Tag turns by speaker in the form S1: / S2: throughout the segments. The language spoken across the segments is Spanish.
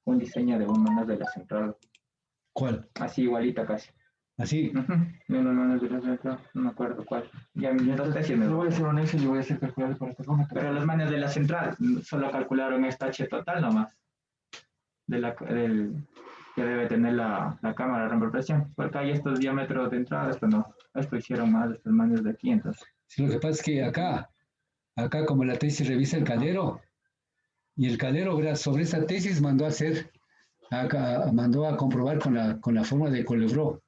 S1: un diseño de bombonas de la central.
S2: ¿Cuál?
S1: Así igualita casi.
S2: ¿Así?
S1: No, de la central, no me acuerdo cuál. Ya mis dos tesis me
S3: voy a hacer un Excel y voy a hacer calcular para que ponga.
S1: Pero los manes de la central solo calcularon esta H total nomás. Del que debe tener la cámara de reimpresión. Porque hay estos diámetros de entrada, esto no. Esto hicieron más estos manes de aquí, entonces.
S2: Sí, lo que pasa es que acá como la tesis revisa el Calero, y el Calero, verás, sobre esa tesis mandó a comprobar con la fórmula de Colebro,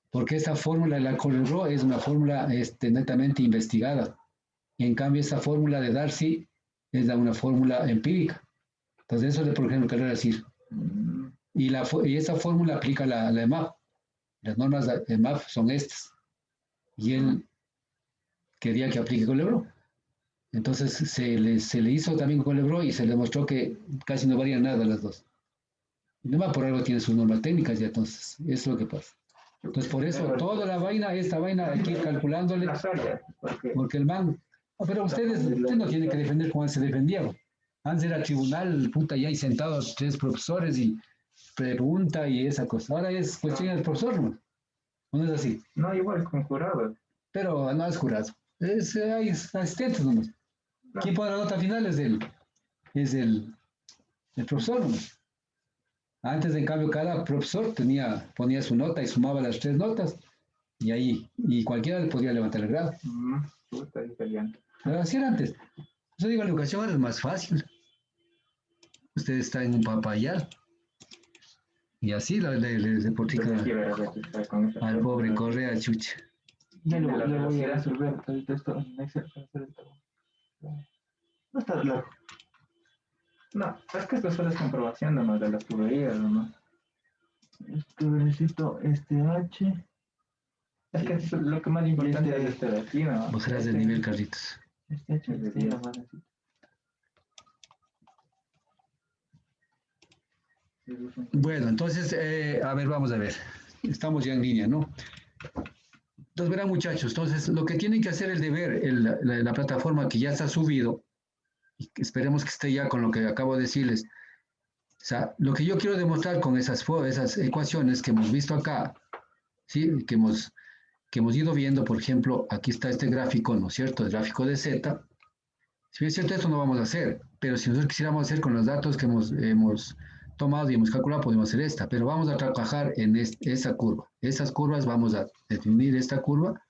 S2: porque esta fórmula de la Colebro es una fórmula netamente investigada. Y en cambio, esta fórmula de Darcy es una fórmula empírica. Entonces, eso es, por ejemplo, querer decir. Y esa fórmula aplica la EMAP. Las normas de EMAP son estas. Y él quería que aplique Colebro. Entonces se le hizo también con Lebron y se le demostró que casi no varían nada las dos. Nomás por algo tiene sus normas técnicas ya, entonces, eso es lo que pasa. Entonces, por eso, toda esta vaina hay que ir calculándole, porque el man... No, pero usted no tiene que defender como se defendía. Antes era tribunal, puta, y ahí sentados 3 profesores y pregunta y esa cosa. Ahora es cuestión del profesor, ¿no? No es así.
S1: No, igual con jurado.
S2: Pero no es jurado. Hay asistentes nomás. ¿Quién pone la nota final? Es el profesor, ¿no? Antes, en cambio, cada profesor ponía su nota y sumaba las 3 notas y cualquiera le podía levantar el grado. Pero así era antes. Yo digo, la educación ahora es más fácil. Usted está en un papayal y así le deportica al pobre Correa, chucha.
S3: Ya le voy a resolver ahorita esto en Excel para hacer el trabajo. No está largo.
S1: No, es que esto solo es comprobación nomás de las tuberías, nomás.
S3: Necesito este H.
S1: Es que es lo que más importante es este de aquí, ¿no?
S2: Vos serás del nivel, Carlitos.
S3: Este H es de nomás necesito.
S2: Bueno, entonces, a ver, vamos a ver. Estamos ya en línea, ¿no? Entonces, verán, muchachos, entonces, lo que tienen que hacer el deber, la plataforma que ya está subido, y esperemos que esté ya con lo que acabo de decirles. O sea, lo que yo quiero demostrar con esas ecuaciones que hemos visto acá, ¿sí? Que hemos ido viendo, por ejemplo, aquí está este gráfico, ¿no es cierto? El gráfico de Z. Si bien es cierto, esto no vamos a hacer, pero si nosotros quisiéramos hacer con los datos que hemos tomado y hemos calculado, podemos hacer esta, pero vamos a trabajar en esa curva. Esas curvas vamos a definir esta curva,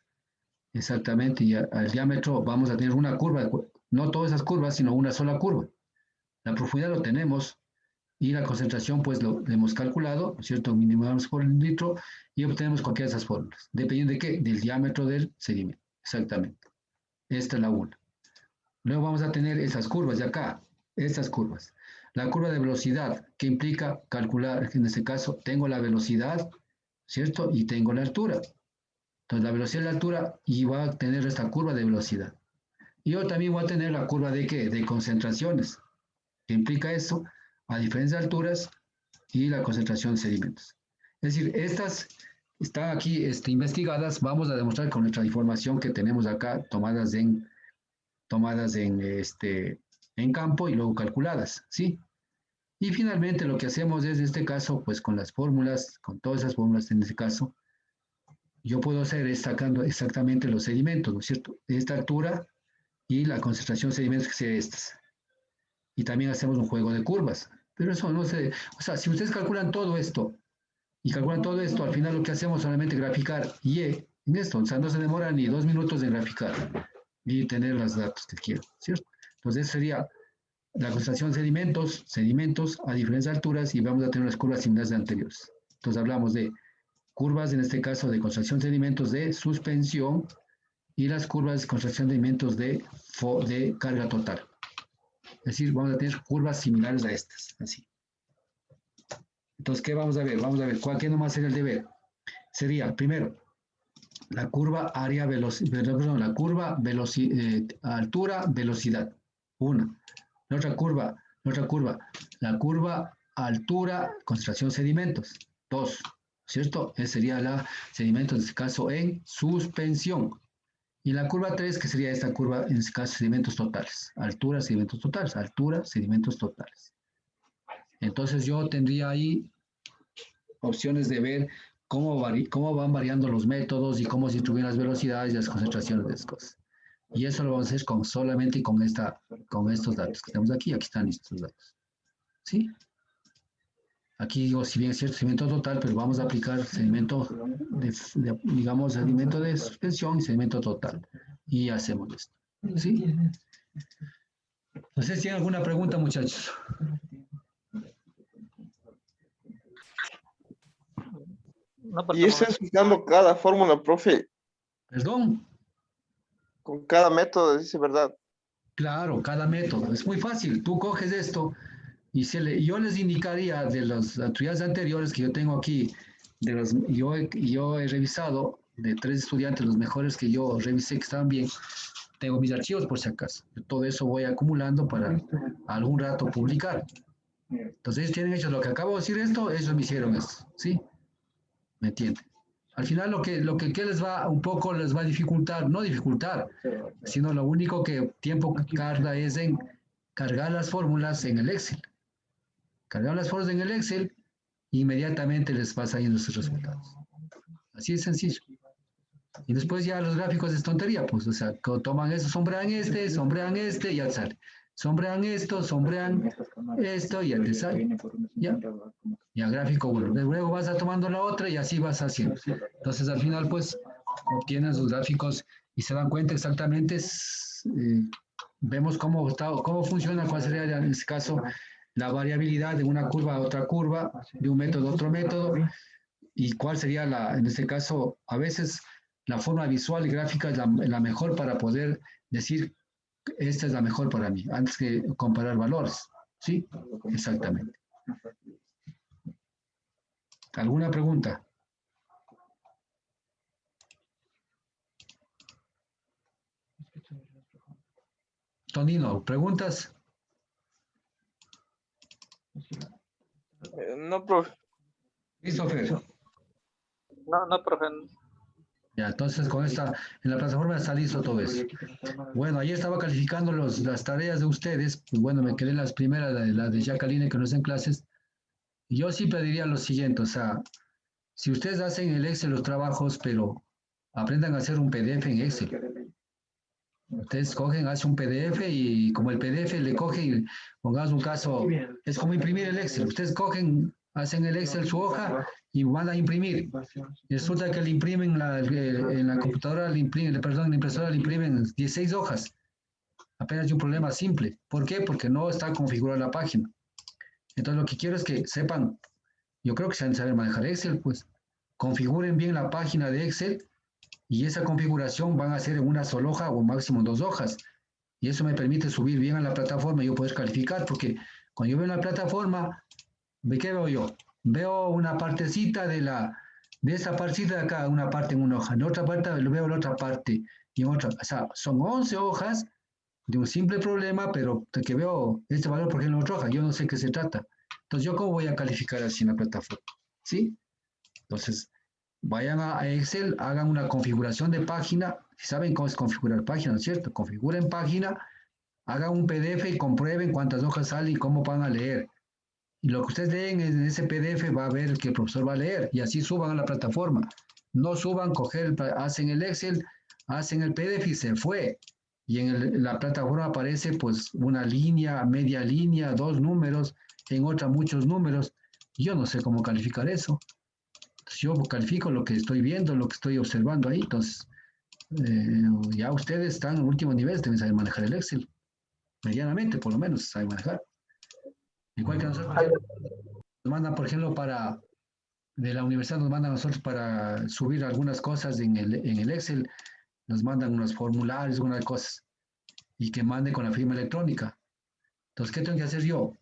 S2: exactamente, y al diámetro vamos a tener una curva, no todas esas curvas, sino una sola curva. La profundidad lo tenemos, y la concentración pues lo hemos calculado, ¿no es cierto? Mínimo por litro y obtenemos cualquiera de esas fórmulas. ¿Dependiendo de qué? Del diámetro del sedimento. Exactamente. Esta es la una. Luego vamos a tener esas curvas de acá, estas curvas. La curva de velocidad, que implica calcular, en este caso, tengo la velocidad, ¿cierto? Y tengo la altura. Entonces, la velocidad y la altura, y va a tener esta curva de velocidad. Y yo también voy a tener la curva de ¿qué? De concentraciones. ¿Qué implica eso? A diferentes alturas y la concentración de sedimentos. Es decir, estas están aquí investigadas, vamos a demostrar con nuestra información que tenemos acá tomadas en campo y luego calculadas, ¿sí? Y finalmente lo que hacemos es, en este caso, pues con las fórmulas, con todas esas fórmulas en este caso, yo puedo hacer sacando exactamente los sedimentos, ¿no es cierto? Esta altura y la concentración de sedimentos que sea estas. Y también hacemos un juego de curvas. Pero eso no se... O sea, si ustedes calculan todo esto, y calculan todo esto, al final lo que hacemos es solamente graficar Y en esto. O sea, no se demora ni 2 minutos en graficar y tener los datos que quiero, ¿cierto? Entonces, eso sería la concentración de sedimentos a diferentes alturas y vamos a tener unas curvas similares de anteriores. Entonces, hablamos de curvas, en este caso, de concentración de sedimentos de suspensión y las curvas de concentración de sedimentos de carga total. Es decir, vamos a tener curvas similares a estas, así. Entonces, ¿qué vamos a ver? Vamos a ver, ¿qué nomás sería el deber? Sería, primero, la curva área velocidad, la curva altura, velocidad. Una. La otra curva, la curva altura, concentración de sedimentos. Dos. ¿Cierto? Esa sería la sedimentos, en este caso, en suspensión. Y la curva 3, que sería esta curva, en este caso, sedimentos totales. Altura, sedimentos totales. Altura, sedimentos totales. Entonces yo tendría ahí opciones de ver cómo van variando los métodos y cómo se distribuyen las velocidades y las concentraciones de las cosas. Y eso lo vamos a hacer solamente con estos datos que tenemos aquí. Aquí están estos datos. ¿Sí? Aquí digo, si bien es cierto, sedimento total, pero vamos a aplicar sedimento digamos, sedimento de suspensión y sedimento total. Y hacemos esto. ¿Sí? No sé si tienen alguna pregunta, muchachos.
S4: No,
S5: Y eso explicando cada fórmula, profe,
S2: ¿Perdón?
S5: con cada método, dice verdad.
S2: Claro, cada método. Es muy fácil. Tú coges esto y yo les indicaría de las actividades anteriores que yo tengo aquí, yo he revisado de 3 estudiantes, los mejores que yo revisé que estaban bien, tengo mis archivos por si acaso. Todo eso voy acumulando para algún rato publicar. Entonces ellos tienen hecho lo que acabo de decir esto, ellos me hicieron esto, ¿sí? ¿Me entienden? Al final lo que les va un poco les va a dificultar, no dificultar, sino lo único que tiempo tarda es en cargar las fórmulas en el Excel. Cargar las fórmulas en el Excel, inmediatamente les va saliendo sus resultados. Así de sencillo. Y después ya los gráficos es tontería, pues, o sea, toman eso, sombrean este, y ya sale. Sombrean esto, sombrean esto, y ya te sale. Ya gráfico 1. Luego vas a tomando la otra y así vas haciendo. Entonces, al final, pues, obtienen sus gráficos y se dan cuenta exactamente, vemos cómo funciona, cuál sería en este caso la variabilidad de una curva a otra curva, de un método a otro método, y cuál sería, en este caso, a veces la forma visual y gráfica es la mejor para poder decir, esta es la mejor para mí, antes que comparar valores. ¿Sí? Exactamente. ¿Alguna pregunta? Tonino, ¿preguntas?
S5: No, profe.
S2: Christopher.
S4: No, profe.
S2: Ya, entonces en la plataforma está listo todo eso. Bueno, ayer estaba calificando las tareas de ustedes, pues bueno, me quedé en las primeras, la de Jacqueline que no está en clases. Yo sí pediría lo siguiente, o sea, si ustedes hacen en el Excel los trabajos, pero aprendan a hacer un PDF en Excel. Ustedes hacen un PDF y como el PDF le cogen, pongamos un caso, es como imprimir el Excel. Ustedes hacen el Excel su hoja y van a imprimir. Y resulta que le imprimen en la computadora, en la impresora le imprimen 16 hojas. Apenas de un problema simple. ¿Por qué? Porque no está configurada la página. Entonces lo que quiero es que sepan, yo creo que se han de saber manejar Excel, pues configuren bien la página de Excel y esa configuración van a ser en una sola hoja o máximo 2 hojas. Y eso me permite subir bien a la plataforma y yo poder calificar, porque cuando yo veo la plataforma, ¿qué veo yo? Veo una partecita de esa partecita de acá, una parte en una hoja, en otra parte lo veo en otra parte, y en otra, o sea, son 11 hojas de un simple problema, pero que veo este valor, por ejemplo, en otra hoja, yo no sé qué se trata. Entonces, ¿yo cómo voy a calificar así en la plataforma? ¿Sí? Entonces, vayan a Excel, hagan una configuración de página, si saben cómo es configurar página, ¿no es cierto? Configuren página, hagan un PDF y comprueben cuántas hojas salen y cómo van a leer. Y lo que ustedes leen en ese PDF va a ver que el profesor va a leer y así suban a la plataforma. No suban, hacen el Excel, hacen el PDF y se fue. Y en la plataforma aparece pues una línea, media línea, 2 números, en otra muchos números. Yo no sé cómo calificar eso. Yo califico lo que estoy viendo, lo que estoy observando ahí. Entonces, ya ustedes están en último nivel, deben saber manejar el Excel. Medianamente, por lo menos, saben manejar. Igual que nosotros, por ejemplo, nos mandan, por ejemplo, de la universidad nos mandan a nosotros para subir algunas cosas en el Excel, nos mandan unos formularios, algunas cosas, y que mande con la firma electrónica. Entonces, ¿qué tengo que hacer yo?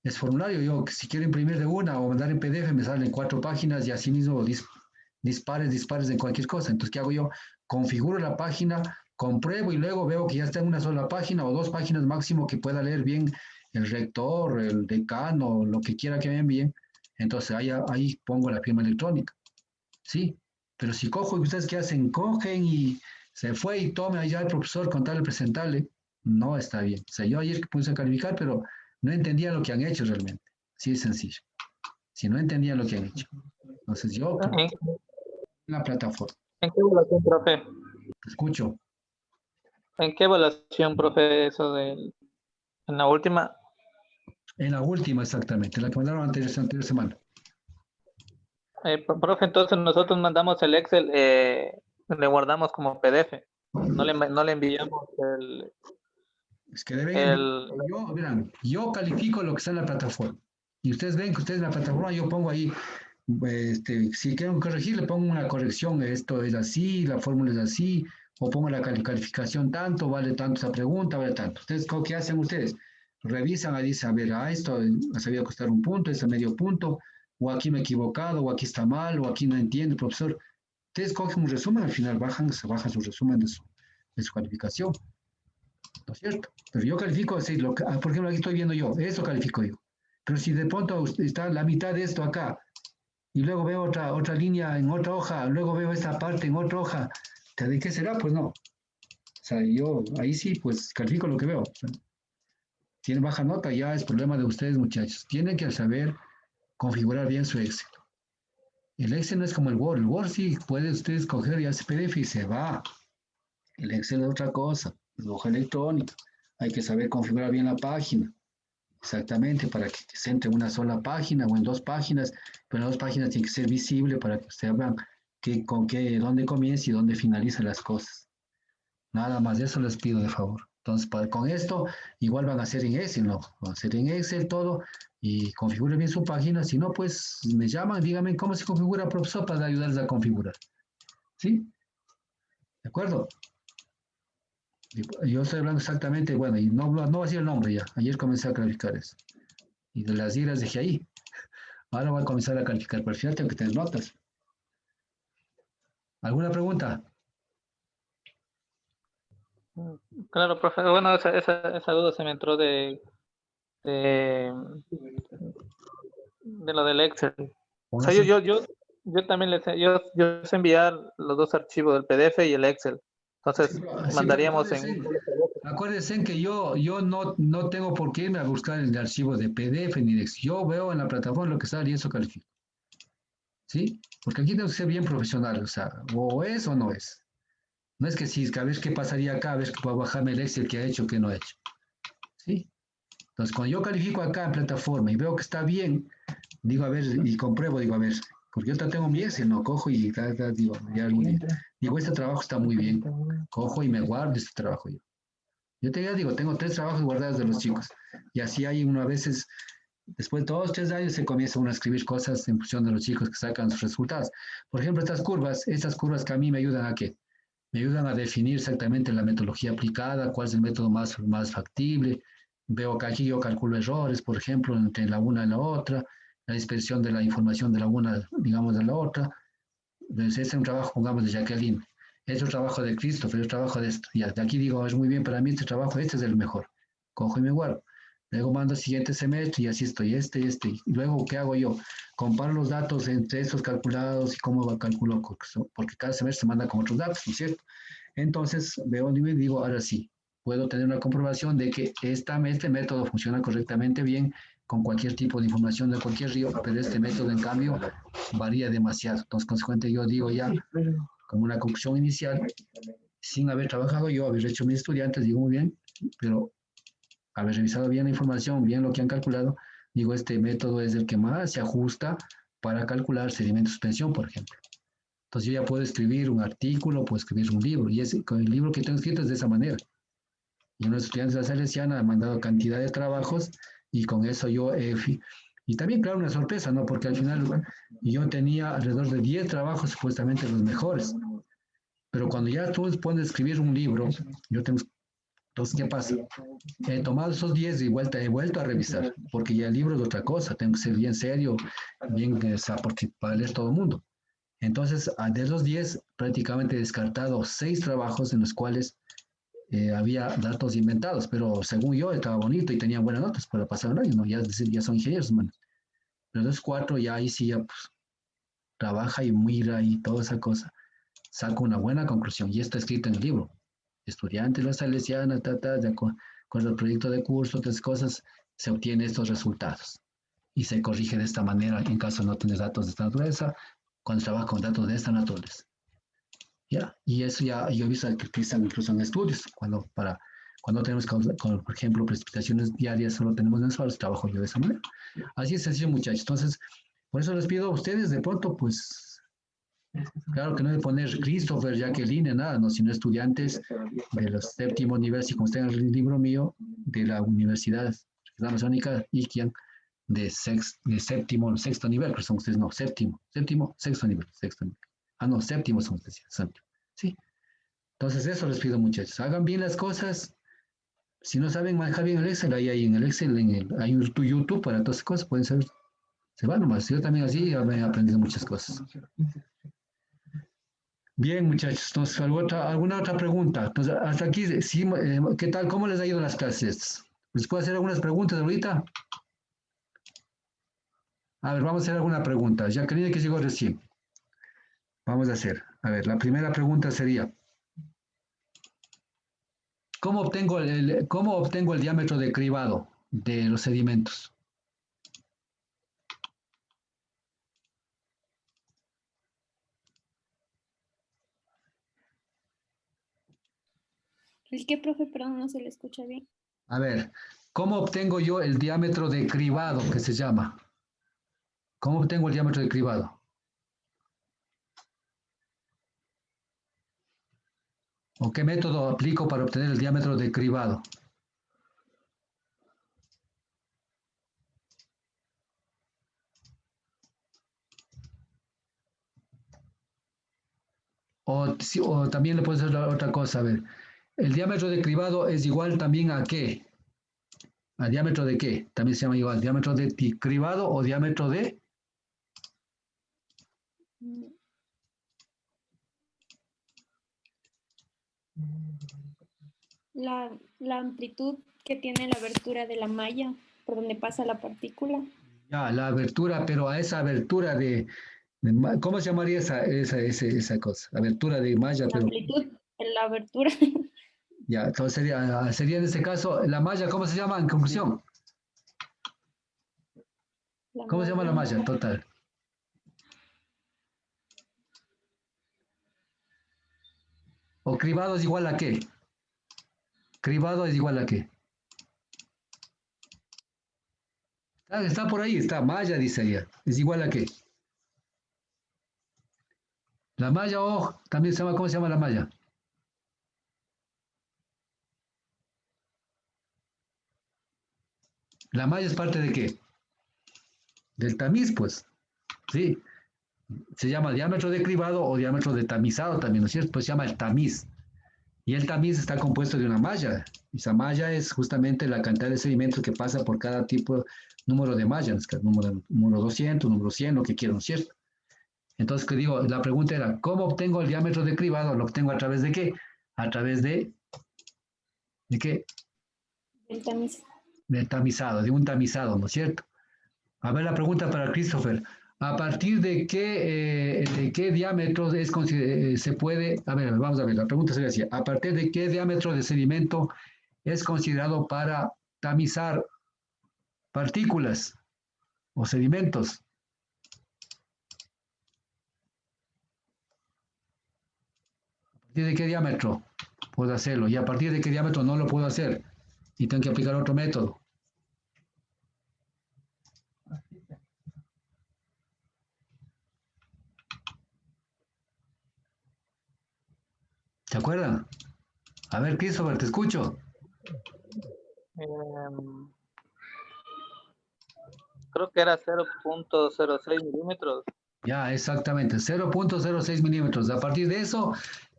S2: Es formulario, yo si quiero imprimir de una o mandar en PDF, me salen 4 páginas y así mismo dispares en cualquier cosa. Entonces, ¿qué hago yo? Configuro la página, compruebo y luego veo que ya está en una sola página o 2 páginas máximo que pueda leer bien el rector, el decano, lo que quiera que me envíen. Entonces, ahí pongo la firma electrónica. ¿Sí? Pero si cojo y ustedes qué hacen, cogen y se fue y tome allá el profesor con tal de presentarle, no está bien. O sea, yo ayer puse a calificar, pero no entendía lo que han hecho realmente. Sí, es sencillo. Si no entendían lo que han hecho. Entonces yo,
S4: ¿En,
S2: la plataforma,
S4: en qué evaluación, profe?
S2: escucho.
S4: ¿En qué evaluación, profe, eso del, en la última?
S2: En la última, exactamente, la que mandaron anterior semana.
S4: Profe, entonces nosotros mandamos el Excel, le guardamos como PDF. No le enviamos
S2: Es que deben enviar.
S4: el,
S2: Yo, verán, yo califico lo que está en la plataforma. Y ustedes ven que ustedes en la plataforma, yo pongo ahí, si quieren corregir, le pongo una corrección, esto es así, la fórmula es así, o pongo la calificación tanto, vale tanto esa pregunta, vale tanto. Ustedes, ¿qué hacen ustedes? Revisan, ahí dice, a ver, esto ha sabido costar un punto, este medio punto, o aquí me he equivocado, o aquí está mal, o aquí no entiendo, profesor. Ustedes cogen un resumen, al final se bajan su resumen de su calificación. ¿No es cierto? Pero yo califico así, por ejemplo, aquí estoy viendo yo, eso califico yo. Pero si de pronto está la mitad de esto acá, y luego veo otra línea en otra hoja, luego veo esta parte en otra hoja, ¿de qué será? Pues no. O sea, yo ahí sí, pues califico lo que veo. O sea, tienen baja nota, ya es problema de ustedes, muchachos. Tienen que saber configurar bien su Excel. El Excel no es como el Word. El Word sí puede ustedes coger y hace PDF y se va. El Excel es otra cosa, es hoja electrónica. Hay que saber configurar bien la página. Exactamente, para que se entre en una sola página o en dos páginas, pero las dos páginas tienen que ser visible para que ustedes vean dónde comienza y dónde finalizan las cosas. Nada más, eso les pido de favor. Entonces, con esto, igual van a hacer en Excel, ¿no? Van a hacer en Excel todo y configuren bien su página. Si no, pues me llaman, díganme cómo se configura, profesor, para ayudarles a configurar. ¿Sí? ¿De acuerdo? Yo estoy hablando exactamente, bueno, y no voy a decir el nombre ya. Ayer comencé a clarificar eso. Y de las siglas dejé ahí. Ahora voy a comenzar a calificar, pero al final tengo que tener notas. ¿Alguna pregunta?
S4: claro, profe, bueno, esa duda se me entró de, de lo del Excel. O sea,
S2: Póngase.
S4: yo también yo sé enviar los dos archivos del PDF y el Excel. Entonces,
S2: Sí, pero
S4: mandaríamos en...
S2: acuérdense que yo no tengo por qué irme a buscar el archivo de PDF ni de Excel. Yo veo en la plataforma lo que sale y eso califico. ¿Sí? Porque aquí tengo que ser bien profesional, o sea, o es o no es. No es que si, a ver qué pasaría acá, a ver que puedo bajarme el Excel que ha hecho, que no ha hecho. ¿Sí? Entonces, cuando yo califico acá en plataforma y veo que está bien, digo, a ver, y compruebo, digo, a ver, porque yo tengo mi Excel, no cojo y digo, ya algún día. Digo, este trabajo está muy bien. Cojo y me guardo este trabajo yo. Yo te digo, tengo 3 trabajos guardados de los chicos. Y así hay uno a veces, después de 2, 3 años se comienza uno a escribir cosas en función de los chicos que sacan sus resultados. Por ejemplo, estas curvas que a mí me ayudan a qué? Me ayudan a definir exactamente la metodología aplicada, cuál es el método más factible. Veo que aquí yo calculo errores, por ejemplo, entre la una y la otra, la dispersión de la información de la una, digamos, de la otra. Entonces, este es un trabajo, pongamos, de Jacqueline. Este es un trabajo de Christopher, es un trabajo de esto. Y de aquí digo, es muy bien para mí este trabajo, este es el mejor. Cojo y me guardo. Luego mando al siguiente semestre y así estoy, este. Y luego, ¿qué hago yo? Comparo los datos entre estos calculados y cómo calculo, porque cada semestre se manda con otros datos, ¿no es cierto? Entonces, veo y me digo, ahora sí, puedo tener una comprobación de que este método funciona correctamente bien con cualquier tipo de información de cualquier río, pero este método, en cambio, varía demasiado. Entonces, consecuentemente, yo digo ya, como una conclusión inicial, sin haber trabajado yo, haber hecho mis estudiantes, digo muy bien, pero haber revisado bien la información, bien lo que han calculado, digo, este método es el que más se ajusta para calcular sedimentos de suspensión, por ejemplo. Entonces yo ya puedo escribir un artículo, puedo escribir un libro, y con el libro que tengo escrito es de esa manera. Y unos estudiantes de la Salesiana han mandado cantidad de trabajos, y con eso yo y también, claro, una sorpresa, ¿no? Porque al final yo tenía alrededor de 10 trabajos supuestamente los mejores. Pero cuando ya tú pones a escribir un libro, yo tengo... Entonces, ¿qué pasa? He tomado esos 10 y he vuelto a revisar, porque ya el libro es otra cosa, tengo que ser bien serio, bien, porque para leer todo el mundo. Entonces, de esos 10, prácticamente he descartado 6 trabajos en los cuales había datos inventados, pero según yo estaba bonito y tenía buenas notas para pasar el año, ¿no? Ya son ingenieros, hermano. Pero esos 4 ya ahí sí ya pues, trabaja y mira y toda esa cosa, saco una buena conclusión y está escrito en el libro. Estudiante de la Salesiana, de acuerdo al proyecto de curso, otras cosas, se obtienen estos resultados. y se corrige de esta manera en caso no tienes datos de esta naturaleza, cuando trabajas con datos de esta naturaleza. ¿Ya? Y eso ya yo he visto que utilizan incluso en estudios, cuando tenemos, por ejemplo, precipitaciones diarias, solo tenemos mensuales, trabajo yo de esa manera. Así es sencillo, muchachos. Entonces, por eso les pido a ustedes, de pronto, pues, claro que no hay que poner Christopher, Jacqueline, nada, no, sino estudiantes de los séptimos niveles, y como está en el libro mío, de la Universidad Amazónica Iquian, de séptimo, sexto nivel, pero son ustedes, no, séptimo, sexto nivel. Ah, no, séptimo son ustedes, séptimo. Sí. Entonces, eso les pido, muchachos. Hagan bien las cosas. Si no saben manejar bien el Excel, ahí en el Excel, hay un YouTube para todas esas cosas, pueden ser, se van nomás. Yo también así he aprendido muchas cosas. Bien, muchachos, entonces, ¿alguna otra pregunta? Entonces, hasta aquí, sí, ¿qué tal? ¿Cómo les ha ido las clases? ¿Les puedo hacer algunas preguntas ahorita? A ver, vamos a hacer alguna pregunta. Jacqueline, que llegó recién. Vamos a hacer. A ver, la primera pregunta sería, ¿cómo obtengo el diámetro de cribado de los sedimentos?
S6: ¿El qué, profe? Perdón, no se le escucha bien.
S2: A ver, ¿cómo obtengo yo el diámetro de cribado que se llama? ¿Cómo obtengo el diámetro de cribado? ¿O qué método aplico para obtener el diámetro de cribado? O también le puedo hacer otra cosa, a ver. ¿El diámetro de cribado es igual también a qué? ¿A diámetro de qué? También se llama igual. ¿Diámetro de cribado o diámetro de?
S6: La amplitud que tiene la abertura de la malla por donde pasa la partícula.
S2: Ya, la abertura, pero a esa abertura ¿cómo se llamaría esa cosa? Abertura de malla,
S6: La
S2: pero
S6: amplitud, la abertura.
S2: ya, entonces sería en este caso, la malla, ¿cómo se llama en conclusión? ¿Cómo se llama la malla total? ¿O cribado es igual a qué? ¿Cribado es igual a qué? Está por ahí, está malla, dice ella. ¿Es igual a qué? La malla o también se llama, ¿cómo se llama la malla? La malla es parte de qué? Del tamiz, pues. Sí. Se llama diámetro de cribado o diámetro de tamizado también, ¿no es cierto? Pues se llama el tamiz. Y el tamiz está compuesto de una malla. Esa malla es justamente la cantidad de sedimentos que pasa por cada tipo, número de mallas, número 200, número 100, lo que quieran, ¿no es cierto? Entonces, que digo, la pregunta era, ¿cómo obtengo el diámetro de cribado? ¿Lo obtengo a través de qué? A través ¿de qué?
S6: El tamiz.
S2: Del tamizado, de un tamizado, ¿no es cierto? A ver la pregunta para Christopher. ¿A partir de qué diámetro se puede? A ver, vamos a ver, la pregunta sería así. ¿A partir de qué diámetro de sedimento es considerado para tamizar partículas o sedimentos? ¿A partir de qué diámetro puedo hacerlo? ¿Y a partir de qué diámetro no lo puedo hacer? Y tengo que aplicar otro método. ¿Se acuerdan? A ver, Christopher, te escucho.
S4: Em, Creo que era 0.06 milímetros.
S2: Ya, exactamente, 0.06 milímetros. A partir de eso,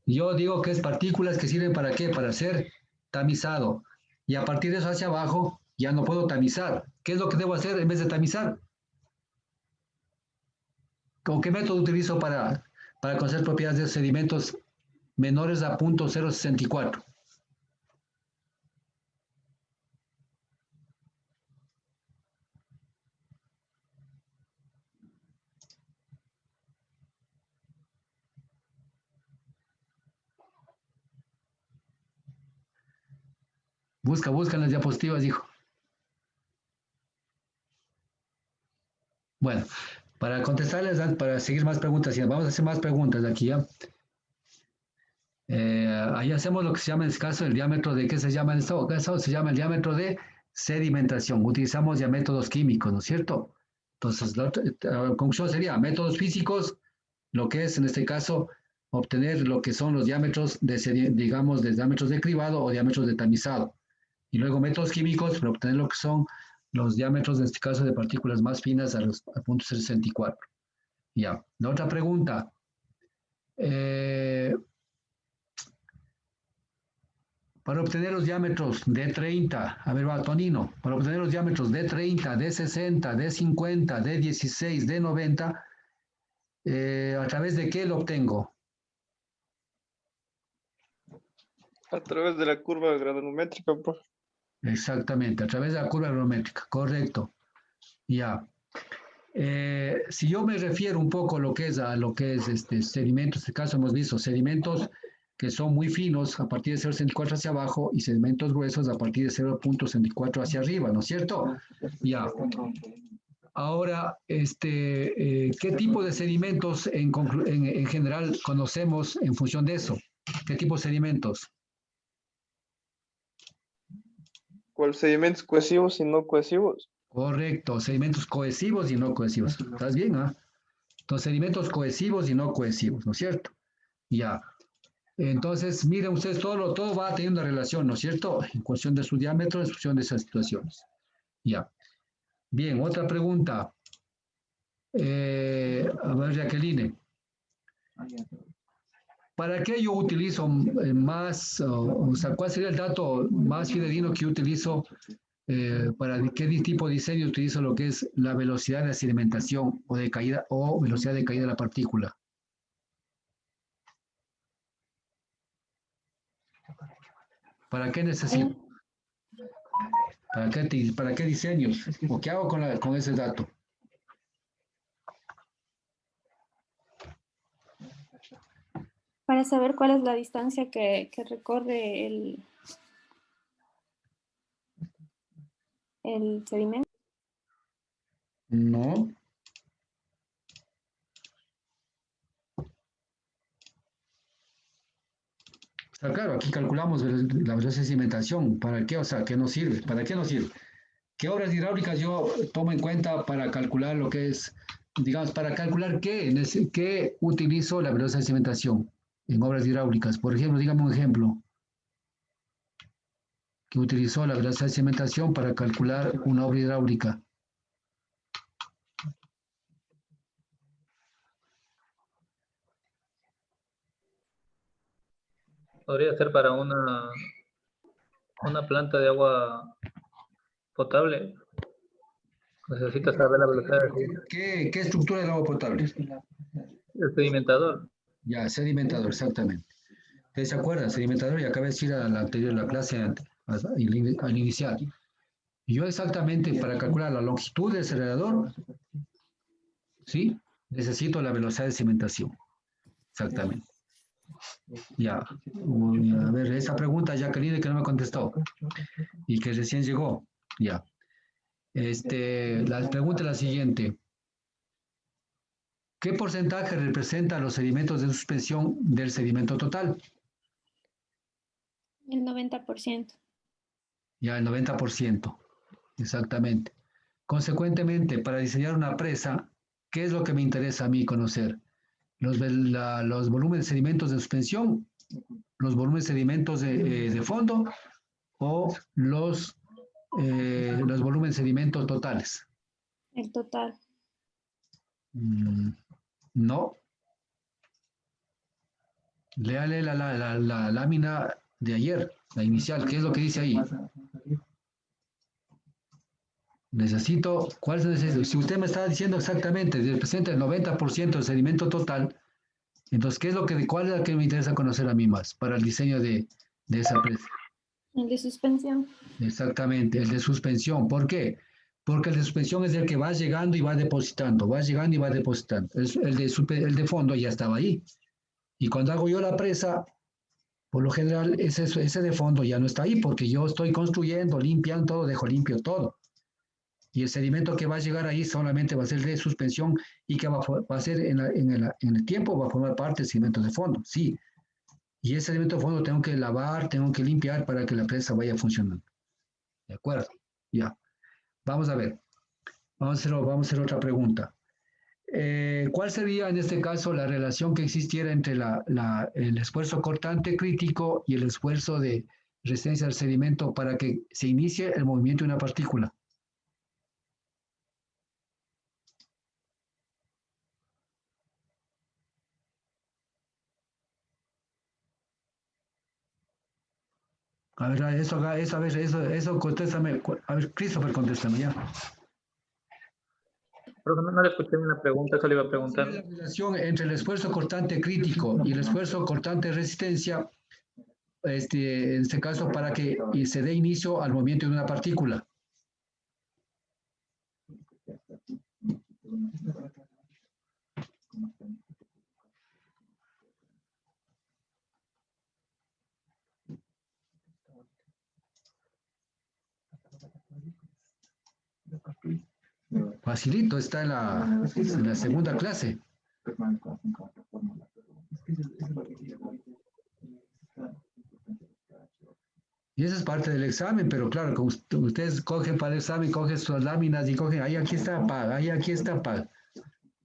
S2: yo digo que es partículas que sirven para qué, para ser tamizado. Y a partir de eso hacia abajo, ya no puedo tamizar. ¿Qué es lo que debo hacer en vez de tamizar? ¿Con qué método utilizo para conocer propiedades de sedimentos menores a 0.064? Busca en las diapositivas, hijo. Bueno, para contestarles, para seguir más preguntas, vamos a hacer más preguntas aquí ya. Ahí hacemos lo que se llama en este caso el diámetro de, ¿qué se llama en esto? Eso se llama el diámetro de sedimentación. Utilizamos ya métodos químicos, ¿no es cierto? Entonces, la conclusión sería métodos físicos, lo que es en este caso obtener lo que son los diámetros de, digamos, de diámetros de cribado o diámetros de tamizado. Y luego métodos químicos para obtener lo que son los diámetros, en este caso, de partículas más finas al punto 64. Ya. La otra pregunta. Para obtener los diámetros de 30, a ver, va, Tonino, para obtener los diámetros de 30, de 60, de 50, de 16, de 90, ¿a través de qué lo obtengo?
S5: A través de la curva granulométrica, profe.
S2: Exactamente, a través de la curva granulométrica, correcto. Ya. Si yo me refiero un poco a lo que es sedimentos, en este caso hemos visto sedimentos que son muy finos a partir de 0,64 hacia abajo y sedimentos gruesos a partir de 0,64 hacia arriba, ¿no es cierto? Ya. Ahora, ¿qué tipo de sedimentos en general conocemos en función de eso? ¿Qué tipo de sedimentos?
S5: ¿Cuáles sedimentos cohesivos y no cohesivos?
S2: Correcto, sedimentos cohesivos y no cohesivos. ¿Estás bien? ¿Ah? Entonces, sedimentos cohesivos y no cohesivos, ¿no es cierto? Ya. Entonces, miren ustedes, todo va teniendo una relación, ¿no es cierto? En cuestión de su diámetro, en función de esas situaciones. Ya. Bien, otra pregunta. A ver, Jacqueline. ¿Para qué yo utilizo más, o sea, cuál sería el dato más fidedigno que yo utilizo, para qué tipo de diseño utilizo lo que es la velocidad de sedimentación o de caída, o velocidad de caída de la partícula? ¿Para qué necesito? ¿Para qué diseños? ¿O qué hago con ese dato?
S6: Para saber cuál es la distancia que recorre el sedimento.
S2: No. Está claro, aquí calculamos la velocidad de sedimentación. ¿Para qué? O sea, ¿qué nos sirve? ¿Para qué nos sirve? ¿Qué obras hidráulicas yo tomo en cuenta para calcular lo que es, digamos, para calcular qué utilizo la velocidad de sedimentación en obras hidráulicas? Por ejemplo, dígame un ejemplo que utilizó la velocidad de sedimentación para calcular una obra hidráulica.
S4: Podría ser para una planta de agua potable. Necesitas saber la velocidad
S2: ¿Qué estructura del agua potable?
S4: del sedimentador.
S2: Ya, sedimentador, exactamente. ¿Ustedes se acuerdan? Sedimentador, y acabé de decir a la anterior, la clase al inicial. Yo exactamente para calcular la longitud del acelerador, ¿sí? Necesito la velocidad de sedimentación. Exactamente. Ya. A ver, esa pregunta, Jacqueline, que no me contestó y que recién llegó. Ya. La pregunta es la siguiente. ¿Qué porcentaje representa los sedimentos de suspensión del sedimento total?
S6: El 90%.
S2: Ya, el 90%. Exactamente. Consecuentemente, para diseñar una presa, ¿qué es lo que me interesa a mí conocer? Los volúmenes de sedimentos de suspensión, los volúmenes de sedimentos de fondo o los volúmenes de sedimentos totales.
S6: El total.
S2: No. Léale la lámina de ayer, la inicial. ¿Qué es lo que dice ahí? Necesito, ¿cuál es el necesario? Si usted me está diciendo exactamente, representa el 90% del sedimento total, entonces, ¿cuál es la que me interesa conocer a mí más para el diseño de esa presa?
S6: El de suspensión.
S2: Exactamente, el de suspensión. ¿Por qué? Porque el de suspensión es el que va llegando y va depositando, va llegando y va depositando. El de fondo ya estaba ahí. Y cuando hago yo la presa, por lo general, ese de fondo ya no está ahí, porque yo estoy construyendo, limpiando todo, dejo limpio todo. Y el sedimento que va a llegar ahí solamente va a ser de suspensión y que va a ser en el tiempo, va a formar parte del sedimento de fondo, sí. Y ese sedimento de fondo tengo que lavar, tengo que limpiar para que la presa vaya funcionando. ¿De acuerdo? Ya. Vamos a ver. Vamos a hacer otra pregunta. ¿Cuál sería en este caso la relación que existiera entre el esfuerzo cortante crítico y el esfuerzo de resistencia al sedimento para que se inicie el movimiento de una partícula? A ver, eso, contéstame. A ver, Christopher, contéstame ya.
S4: Profe, no le escuché una pregunta, eso le iba a preguntar.
S2: La relación entre el esfuerzo cortante crítico y el esfuerzo cortante de resistencia, en este caso, para que se dé inicio al movimiento de una partícula. Facilito, está en la segunda clase. Y esa es parte del examen, pero claro, como ustedes cogen para el examen, cogen sus láminas y cogen, ahí aquí está PAG, ahí aquí está PAG.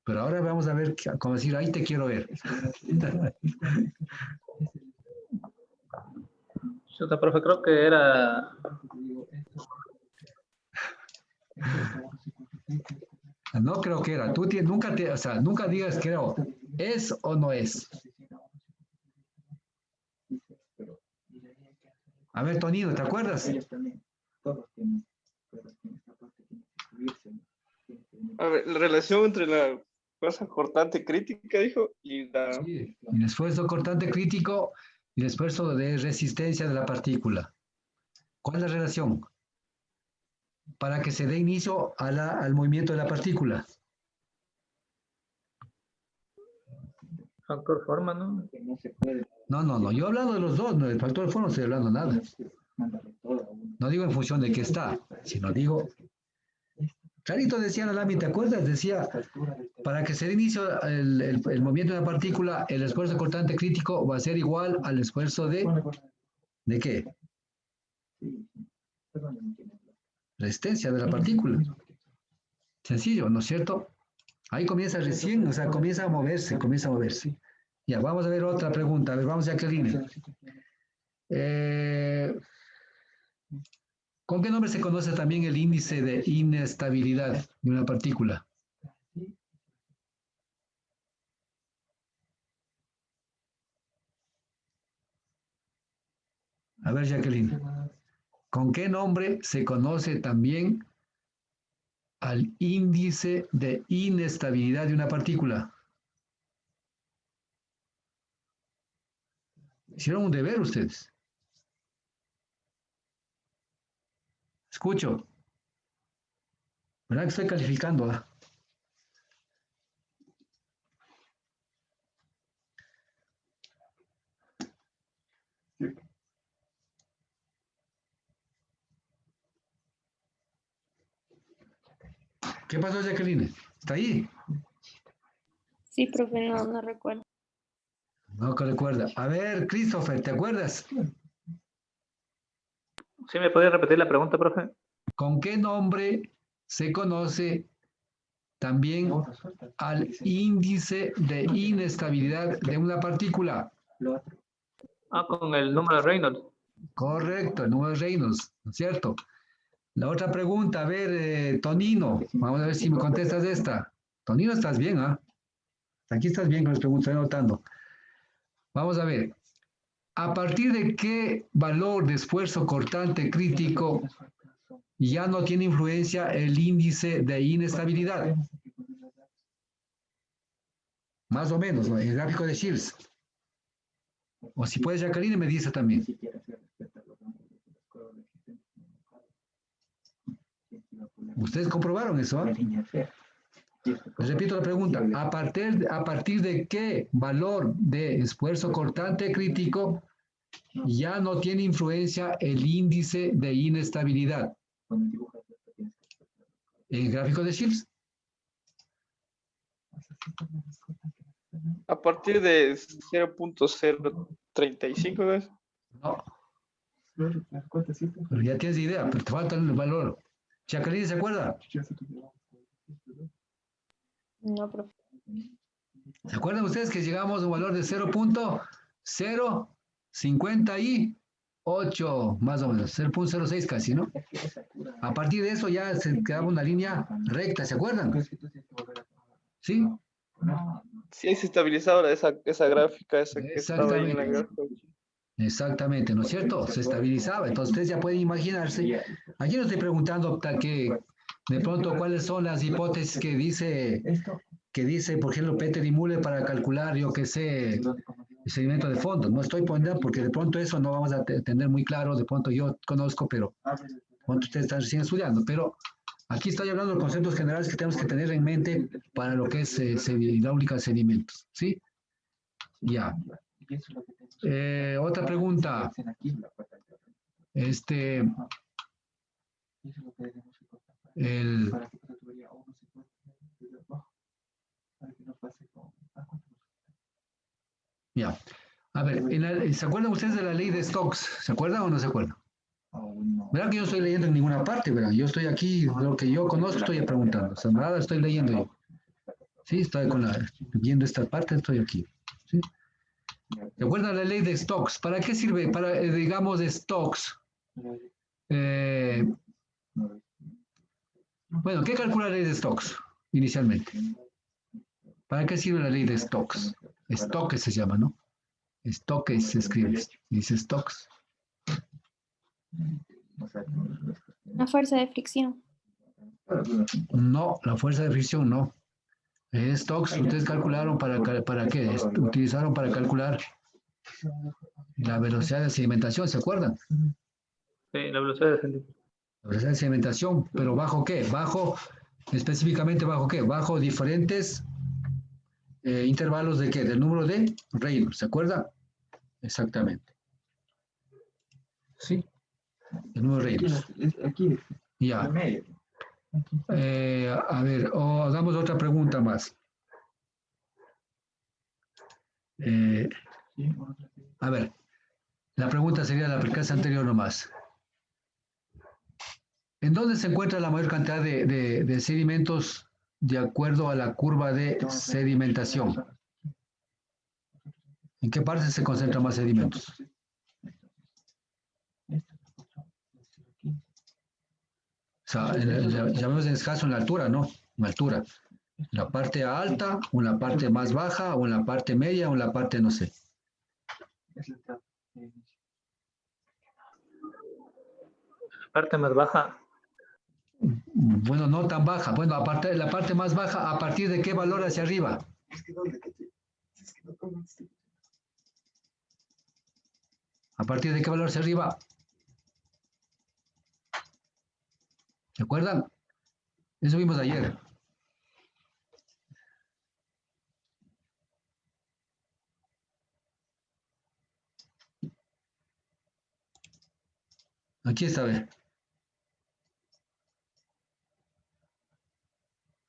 S2: Pero ahora vamos a ver, como decir, ahí te quiero ver.
S4: Chuta, profe, creo que era...
S2: No creo que era. Tú nunca digas creo. ¿Es o no es? A ver, Tonino, ¿te acuerdas?
S5: A ver, la relación entre la fuerza cortante crítica, dijo, y la...
S2: Sí, el esfuerzo cortante crítico y el esfuerzo de resistencia de la partícula. ¿Cuál es la relación? Para que se dé inicio al movimiento de la partícula.
S4: Factor forma, ¿no?
S2: No. Yo he hablado de los dos, no, del factor de forma no estoy hablando nada. No digo en función de qué está, sino digo... Clarito decía la lámina, ¿te acuerdas? Decía, para que se dé inicio el movimiento de la partícula, el esfuerzo cortante crítico va a ser igual al esfuerzo de... ¿De qué? Resistencia de la partícula. Sencillo, ¿no es cierto? Ahí comienza recién, o sea, comienza a moverse. Ya, vamos a ver otra pregunta. A ver, vamos, Jacqueline. ¿Con qué nombre se conoce también el índice de inestabilidad de una partícula? A ver, Jacqueline. ¿Con qué nombre se conoce también al índice de inestabilidad de una partícula? Hicieron un deber ustedes. Escucho. ¿Verdad que estoy calificando? ¿Ah? ¿Qué pasó, Jacqueline? ¿Está ahí?
S6: Sí, profe, no recuerdo.
S2: No que recuerda. A ver, Christopher, ¿te acuerdas?
S4: ¿Sí me podría repetir la pregunta, profe?
S2: ¿Con qué nombre se conoce también al índice de inestabilidad de una partícula?
S4: Con el número de Reynolds.
S2: Correcto, el número de Reynolds, ¿no es cierto? La otra pregunta, a ver, Tonino, vamos a ver si me contestas esta. Tonino, estás bien, ¿ah? Aquí estás bien con las preguntas, estoy anotando. Vamos a ver. ¿A partir de qué valor de esfuerzo cortante crítico ya no tiene influencia el índice de inestabilidad? Más o menos, ¿no? El gráfico de Shields. O si puedes, Jacqueline, me dice también. ¿Ustedes comprobaron eso? Les repito la pregunta. ¿A partir de qué valor de esfuerzo cortante crítico ya no tiene influencia el índice de inestabilidad? en gráfico de Shields.
S5: A partir de 0.035, ¿ves?
S2: No,
S3: ¿Cuánto existe?
S2: pero ya tienes idea, pero te falta el valor. Chacalín, ¿se acuerda?
S6: No, profe.
S2: ¿Se acuerdan ustedes que llegamos a un valor de 0.058, más o menos, 0.06 casi, ¿no? A partir de eso ya se quedaba una línea recta, ¿se acuerdan? ¿Sí?
S5: Sí, se estabilizaba ahora esa gráfica, esa que estaba ahí en la gráfica.
S2: Exactamente, ¿no es cierto? Se estabilizaba. Entonces ustedes ya pueden imaginarse. Aquí no estoy preguntando que de pronto cuáles son las hipótesis que dice, por ejemplo, Peter y Müller para calcular, yo qué sé, el sedimento de fondo. No estoy poniendo porque de pronto eso no vamos a tener muy claro. De pronto yo conozco, pero de pronto ustedes están recién estudiando. Pero aquí estoy hablando de conceptos generales que tenemos que tener en mente para lo que es hidráulica de sedimentos. ¿Sí? Ya. Otra pregunta. El, ya. A ver, ¿se acuerdan ustedes de la ley de Stokes? ¿Se acuerdan o no se acuerdan? Verán que yo no estoy leyendo en ninguna parte, verán. Yo estoy aquí, lo que yo conozco, estoy preguntando. O sea, nada estoy leyendo yo. Sí, estoy viendo esta parte, estoy aquí. ¿Sí? ¿Se acuerdan de la ley de Stokes? ¿Para qué sirve? Para, digamos, de Stokes. Bueno, ¿qué calcula la ley de Stokes inicialmente? ¿Para qué sirve la ley de Stokes? Stokes se llama, ¿no? Stokes se escribe, dice Stokes.
S6: La fuerza de fricción.
S2: No, la fuerza de fricción no. Stokes, ustedes calcularon para qué? Utilizaron para calcular la velocidad de sedimentación, ¿se acuerdan?
S4: Sí, la velocidad de sedimentación.
S2: La velocidad de sedimentación, pero ¿bajo qué? Específicamente ¿bajo qué? Bajo diferentes intervalos de qué? Del número de Reynolds, ¿se acuerda? Exactamente. Sí. El número de Reynolds.
S3: Aquí.
S2: Ya. A ver, hagamos otra pregunta más. A ver, la pregunta sería la clase anterior nomás. ¿En dónde se encuentra la mayor cantidad de sedimentos de acuerdo a la curva de sedimentación? ¿En qué parte se concentran más sedimentos? O sea, llamemos en este caso en la altura, ¿no? En la altura. ¿La parte alta, o en la parte más baja, o en la parte media, o en la parte, no sé?
S4: La parte más baja.
S2: Bueno, no tan baja. Bueno, aparte de la parte más baja, ¿a partir de qué valor hacia arriba? ¿A partir de qué valor hacia arriba? ¿Se acuerdan? Eso vimos ayer. Aquí está, a ver.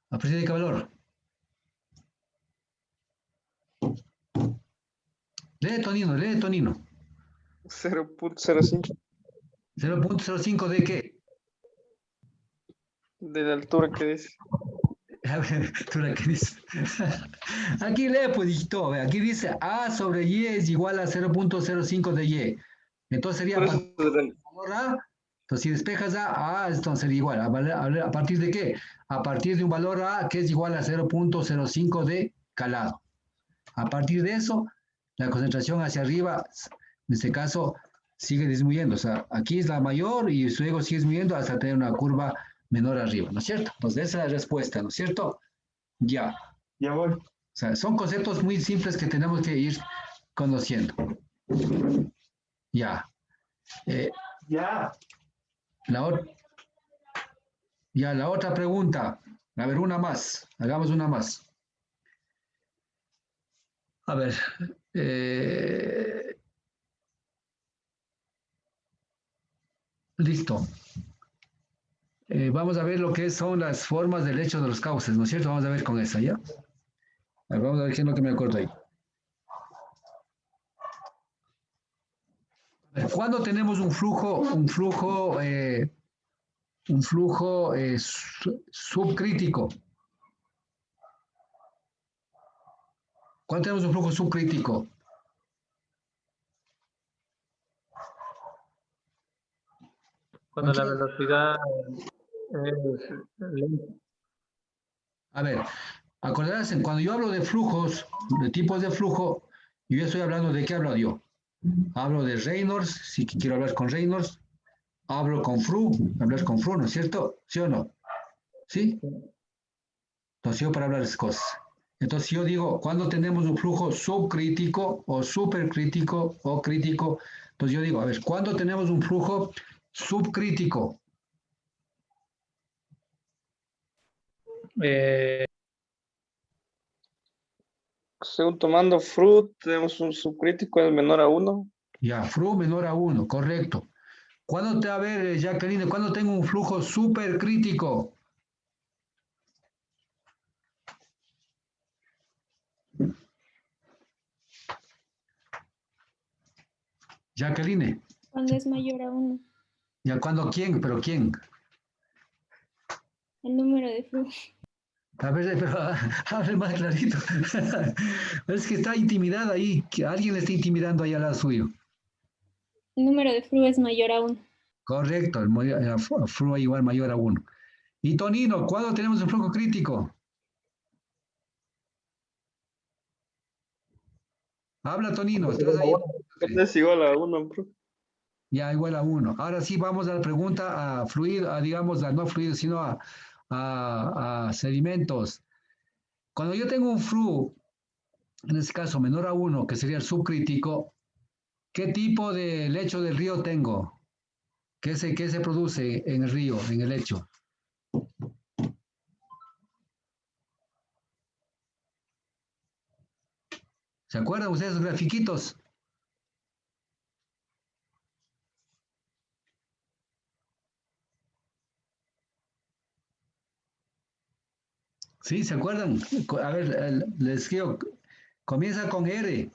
S2: ¿A partir de qué valor? Lee Tonino.
S5: 0.05
S2: 0.05 de qué?
S5: de la altura que dice.
S2: A ver, ¿tú la que dices? Aquí lee, pues, hijito. Aquí dice A sobre Y es igual a 0.05 de Y. Entonces sería
S5: Por eso,
S2: valor A. Entonces, si despejas A, entonces sería igual. ¿A partir de qué? A partir de un valor A que es igual a 0.05 de calado. A partir de eso, la concentración hacia arriba, en este caso, sigue disminuyendo. O sea, aquí es la mayor y luego sigue disminuyendo hasta tener una curva menor arriba, ¿no es cierto? Entonces, esa es la respuesta, ¿no es cierto? Ya.
S3: Ya voy.
S2: O sea, son conceptos muy simples que tenemos que ir conociendo. Ya.
S3: Ya.
S2: La otra pregunta. A ver, una más. Hagamos una más. A ver. Listo. Vamos a ver lo que son las formas del hecho de los cauces, ¿no es cierto? Vamos a ver con esa, ¿ya? A ver, vamos a ver qué es lo que me acuerdo ahí. ¿Cuándo tenemos un flujo subcrítico? ¿Cuándo tenemos un flujo subcrítico?
S4: Cuando la velocidad es lenta.
S2: A ver, acordarse, cuando yo hablo de flujos, de tipos de flujo, yo estoy hablando de qué hablo yo. Hablo de Reynolds, si quiero hablar con Reynolds. Hablo con Fru, hablar con Fru, ¿no es cierto? ¿Sí o no? ¿Sí? Entonces yo para hablar de esas cosas. Entonces yo digo, cuando tenemos un flujo subcrítico o supercrítico o crítico, entonces yo digo, a ver, ¿cuándo tenemos un flujo subcrítico?
S5: Según tomando fruit, tenemos un subcrítico es menor a 1.
S2: Ya, Fru menor a 1, correcto. ¿Cuándo te, a ver, Jacqueline, cuándo tengo un flujo supercrítico? Jacqueline,
S6: Cuando es mayor a 1,
S2: ¿ya cuándo quién? ¿Pero quién?
S6: el número de flujo.
S2: A ver, pero hable más clarito. Es que está intimidada ahí, que alguien le está intimidando ahí al lado suyo.
S6: El número de flujo es mayor a 1.
S2: Correcto, el flujo igual mayor a 1. Y Tonino, ¿cuándo tenemos un flujo crítico? Habla Tonino, ¿estás ahí?
S5: Es igual a 1.
S2: Ya, igual a 1. Ahora sí, vamos a la pregunta a fluido, digamos, a no fluido, sino a sedimentos. Cuando yo tengo un flujo, en este caso menor a 1, que sería el subcrítico, ¿qué tipo de lecho del río tengo? ¿Qué se produce en el río, en el lecho? ¿Se acuerdan ustedes de los grafiquitos? Sí, ¿se acuerdan? A ver, les escribo. Comienza con R.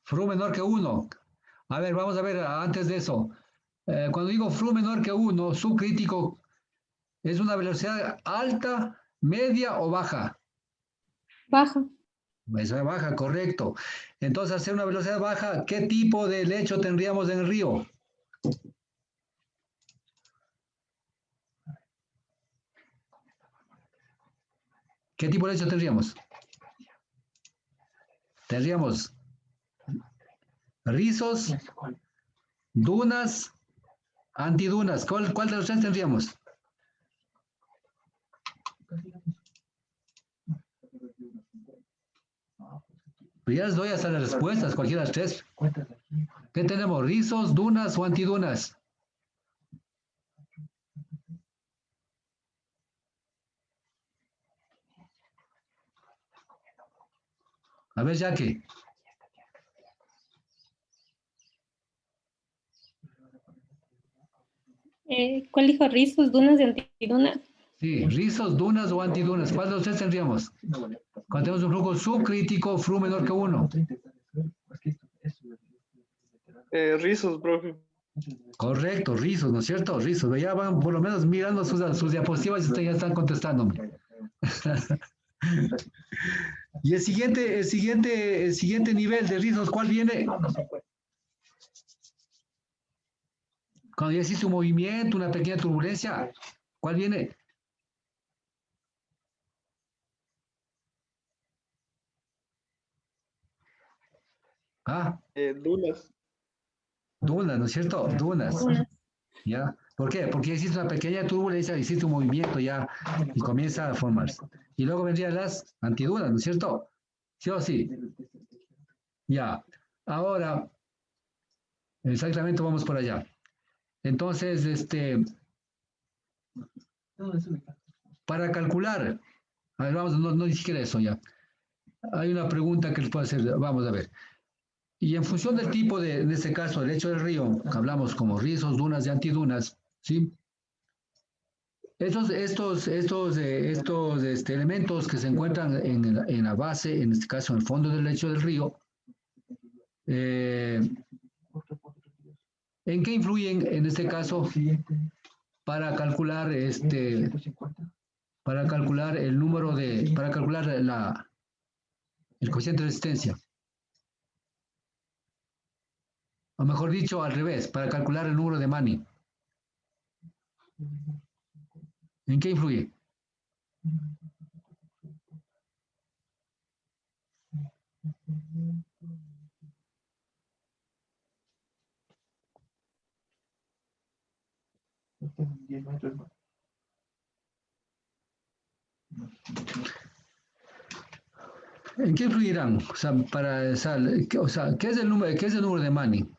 S2: Fru menor que 1. A ver, vamos a ver antes de eso. Cuando digo fru menor que 1, subcrítico, ¿es una velocidad alta, media o baja?
S6: Baja.
S2: Eso es baja, correcto. Entonces, hacer una velocidad baja, ¿qué tipo de lecho tendríamos en el río? ¿Qué tipo de lecho tendríamos? Tendríamos rizos, dunas, antidunas. ¿Cuál de los tres tendríamos? Pues ya les doy hasta las respuestas, cualquiera de las tres. ¿Qué tenemos? ¿Rizos, dunas o antidunas? A ver, Jackie.
S6: ¿Cuál dijo? Rizos, dunas y antidunas.
S2: Sí, rizos, dunas o antidunas. ¿Cuál de los tres tendríamos? Cuando tenemos un flujo subcrítico, flu menor que 1.
S5: Rizos, profe.
S2: Correcto, rizos, ¿no es cierto? Rizos. Ya van por lo menos mirando sus diapositivas y ya están contestando. Y el siguiente nivel de rizos, ¿cuál viene? Cuando ya existe un movimiento, una pequeña turbulencia, ¿cuál viene? Ah,
S5: Dunas.
S2: dunas, ¿no es cierto? Dunas.
S6: Dunas.
S2: ¿Ya? ¿Por qué? Porque existe una pequeña turbulencia, existe un movimiento ya y comienza a formarse. Y luego vendrían las antidunas, ¿no es cierto? ¿Sí o sí? Ya. Ahora, exactamente vamos por allá. Entonces, para calcular, a ver, vamos, no ni siquiera eso ya. Hay una pregunta que les puedo hacer, vamos a ver. Y en función del tipo de, en este caso, el lecho del río, que hablamos como rizos, dunas y antidunas, ¿sí? Estos elementos que se encuentran en la base, en este caso en el fondo del lecho del río, ¿en qué influyen en este caso para calcular el número de, para calcular el coeficiente de resistencia? O mejor dicho, al revés, para calcular el número de Manning. ¿En qué influye?
S3: Este es 10 metros más.
S2: ¿En qué influirán? O sea, ¿qué es el número de Manning?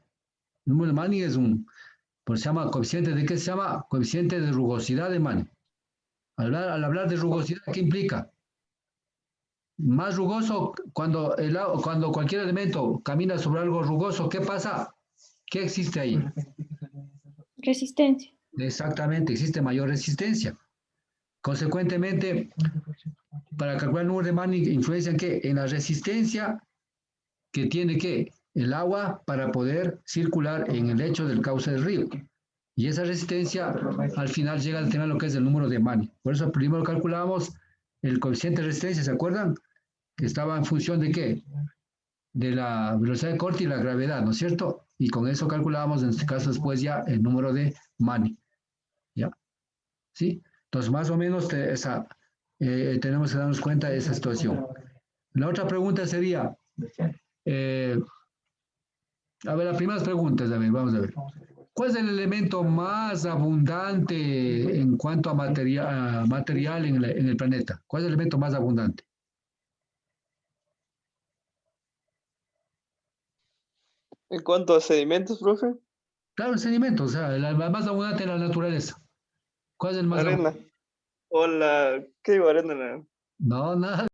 S2: El número de Manning es se llama coeficiente de qué se llama coeficiente de rugosidad de Manning. Al hablar de rugosidad, ¿qué implica? Más rugoso, cuando cualquier elemento camina sobre algo rugoso, ¿qué pasa? ¿Qué existe ahí?
S6: Resistencia.
S2: Exactamente, existe mayor resistencia. Consecuentemente, para calcular el número de Manning, ¿influencia en qué? En la resistencia que tiene el agua para poder circular en el lecho del cauce del río. Y esa resistencia al final llega a determinar lo que es el número de Manning. Por eso primero calculamos el coeficiente de resistencia, ¿se acuerdan? Que estaba en función de qué? De la velocidad de corte y la gravedad, ¿no es cierto? Y con eso calculábamos, en este caso, después ya el número de Manning. ¿Ya? ¿Sí? Entonces, más o menos tenemos que darnos cuenta de esa situación. La otra pregunta sería, a ver, las primeras preguntas, a ver, vamos a ver. ¿Cuál es el elemento más abundante en cuanto a material en el planeta? ¿Cuál es el elemento más abundante?
S5: En cuanto a sedimentos, profe,
S2: Claro, el sedimento, o sea, la más abundante en la naturaleza. ¿Cuál es el más abundante?
S5: arena. O la, ¿qué digo arena?
S2: No, nada.